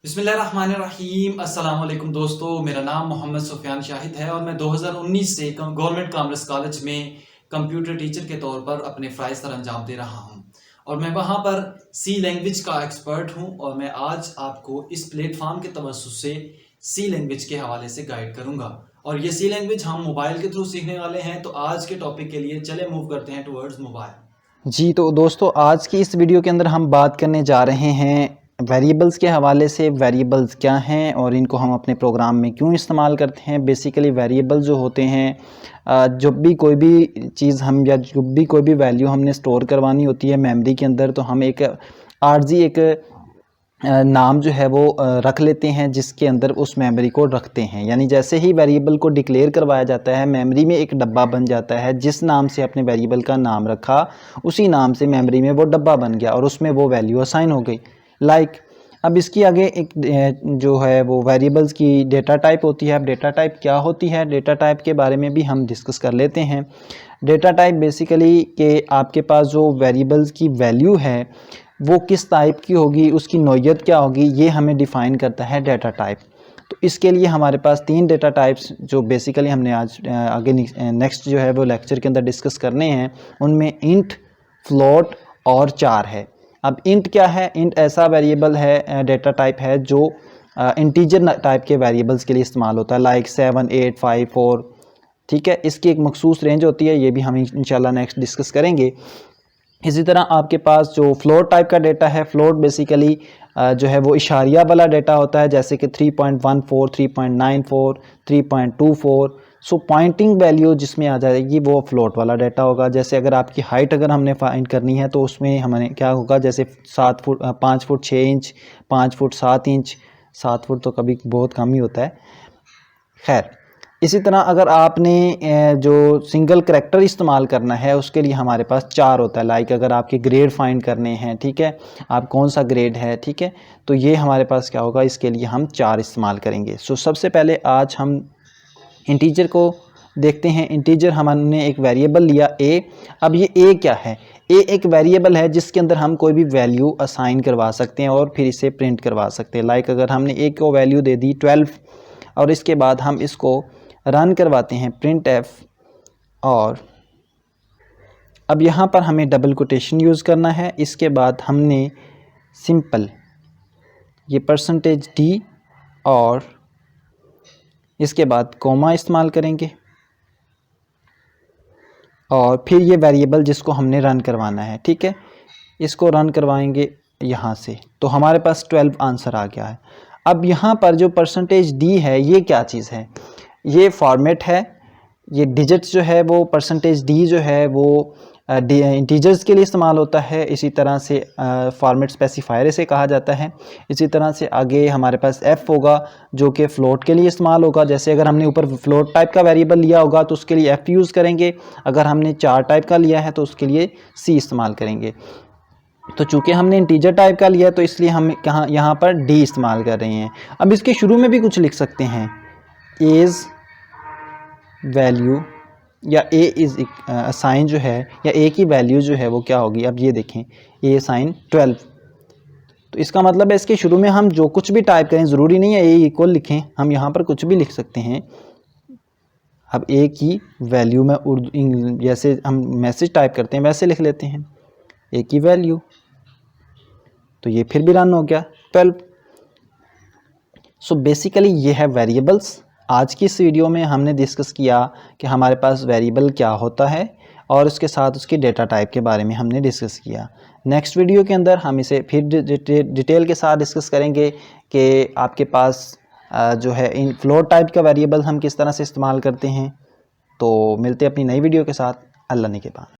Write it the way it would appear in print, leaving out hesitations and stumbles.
बिस्मिल्लाहिर्रहमानिर्रहीम। अस्सलाम वालेकुम दोस्तों, मेरा नाम मोहम्मद सुफियान शाहिद है और मैं 2019 से गवर्नमेंट कॉमर्स कॉलेज में कंप्यूटर टीचर के तौर पर अपने फ़राइज़ सर अंजाम दे रहा हूं और मैं वहां पर सी लैंग्वेज का एक्सपर्ट हूं और मैं आज आपको इस प्लेटफॉर्म के तवज्जुह से सी लैंग्वेज के हवाले से गाइड करूंगा और ये सी लैंग्वेज हम मोबाइल के थ्रू सीखने वाले हैं। तो आज के टॉपिक के लिए चले मूव करते हैं टुवर्ड्स मोबाइल। जी तो दोस्तों, आज की इस वीडियो के अंदर हम बात करने जा रहे हैं वेरिएबल्स के हवाले से। वेरिएबल्स क्या हैं और इनको हम अपने प्रोग्राम में क्यों इस्तेमाल करते हैं। बेसिकली वेरिएबल जो होते हैं, जब भी कोई भी चीज़ हम या जब भी कोई भी वैल्यू हमने स्टोर करवानी होती है मेमोरी के अंदर, तो हम एक आर्जी एक नाम जो है वो रख लेते हैं जिसके अंदर उस मेमोरी को रखते हैं। यानी जैसे ही वेरिएबल को डिक्लेयर करवाया जाता है, मेमोरी में एक डब्बा बन जाता है। जिस नाम से अपने वेरिएबल का नाम रखा, उसी नाम से मेमोरी में वो डब्बा बन गया और उसमें वो वैल्यू असाइन हो गई। अब इसकी आगे एक जो है वो वेरिएबल्स की डेटा टाइप होती है। अब डेटा टाइप क्या होती है, डेटा टाइप के बारे में भी हम डिस्कस कर लेते हैं। डेटा टाइप बेसिकली कि आपके पास जो वेरिएबल्स की वैल्यू है वो किस टाइप की होगी, उसकी नौइयत क्या होगी, ये हमें डिफ़ाइन करता है डेटा टाइप। तो इसके लिए हमारे पास 3 डेटा टाइप्स जो बेसिकली हमने आज आगे नेक्स्ट जो है वो लेक्चर के अंदर डिस्कस करने हैं, उनमें इंट, फ्लोट और चार है। अब इंट क्या है? इंट ऐसा वेरिएबल है, डेटा टाइप है जो इंटीजर टाइप के वेरिएबल्स के लिए इस्तेमाल होता है, लाइक 7, 8, 5, 4। ठीक है, इसकी एक मखसूस रेंज होती है, ये भी हम इंशाल्लाह नेक्स्ट डिस्कस करेंगे। इसी तरह आपके पास जो फ्लोट टाइप का डेटा है, फ्लोट बेसिकली जो है वो इशारिया वाला डेटा होता है, जैसे कि 3.14, 3.94, 3.24। सो पॉइंटिंग वैल्यू जिसमें आ जाएगी वो फ्लोट वाला डाटा होगा। जैसे अगर आपकी हाइट अगर हमने फाइंड करनी है तो उसमें हमें क्या होगा, जैसे 5 foot 6 inch, 5 foot 7 inch, 7 foot तो कभी बहुत कम ही होता है। खैर, इसी तरह अगर आपने जो सिंगल करैक्टर इस्तेमाल करना है उसके लिए हमारे पास 4 होता है। लाइक अगर आपके ग्रेड फाइंड करने हैं, ठीक है, आप कौन सा ग्रेड है, ठीक है, तो ये हमारे पास क्या होगा, इसके लिए हम 4 इस्तेमाल करेंगे। सो सबसे पहले आज हम इंटीजर को देखते हैं। इंटीजर हमने एक वेरिएबल लिया ए। अब ये ए क्या है? ए एक वेरिएबल है जिसके अंदर हम कोई भी वैल्यू असाइन करवा सकते हैं और फिर इसे प्रिंट करवा सकते हैं। लाइक अगर हमने ए को वैल्यू दे दी 12 और इसके बाद हम इसको रन करवाते हैं प्रिंट एफ, और अब यहाँ पर हमें डबल कोटेशन यूज़ करना है। इसके बाद हमने सिंपल ये %d और इसके बाद कोमा इस्तेमाल करेंगे और फिर ये वेरिएबल जिसको हमने रन करवाना है, ठीक है, इसको रन करवाएंगे यहाँ से, तो हमारे पास 12 आंसर आ गया है। अब यहाँ पर जो %d है ये क्या चीज़ है? ये फॉर्मेट है। ये डिजिट्स जो है वो %d जो है वो इंटीजर्स के लिए इस्तेमाल होता है। इसी तरह से फॉर्मेट स्पेसिफायर इसे कहा जाता है। इसी तरह से आगे हमारे पास f होगा जो कि फ़्लोट के लिए इस्तेमाल होगा। जैसे अगर हमने ऊपर फ़्लोट टाइप का वेरिएबल लिया होगा तो उसके लिए f यूज़ करेंगे। अगर हमने चार टाइप का लिया है तो उसके लिए c इस्तेमाल करेंगे। तो चूँकि हमने इंटीजर टाइप का लिया तो इसलिए हम यहाँ पर d इस्तेमाल कर रहे हैं। अब इसके शुरू में भी कुछ लिख सकते हैं, एज वैल्यू या ए इज़ असाइन जो है, या ए की वैल्यू जो है वो क्या होगी। अब ये देखें, ए साइन 12, तो इसका मतलब है इसके शुरू में हम जो कुछ भी टाइप करें, ज़रूरी नहीं है ए इक्वल लिखें, हम यहाँ पर कुछ भी लिख सकते हैं। अब ए की वैल्यू में उर्दू जैसे हम मैसेज टाइप करते हैं वैसे लिख लेते हैं, ए की वैल्यू, तो ये फिर भी रन हो गया 12। सो बेसिकली ये है वेरिएबल्स। आज की इस वीडियो में हमने डिस्कस किया कि हमारे पास वेरिएबल क्या होता है और उसके साथ उसकी डेटा टाइप के बारे में हमने डिस्कस किया। नेक्स्ट वीडियो के अंदर हम इसे फिर डिटेल के साथ डिस्कस करेंगे कि आपके पास जो है इन फ्लोट टाइप का वेरिएबल हम किस तरह से इस्तेमाल करते हैं। तो मिलते हैं अपनी नई वीडियो के साथ। अल्लाह ने के बाद।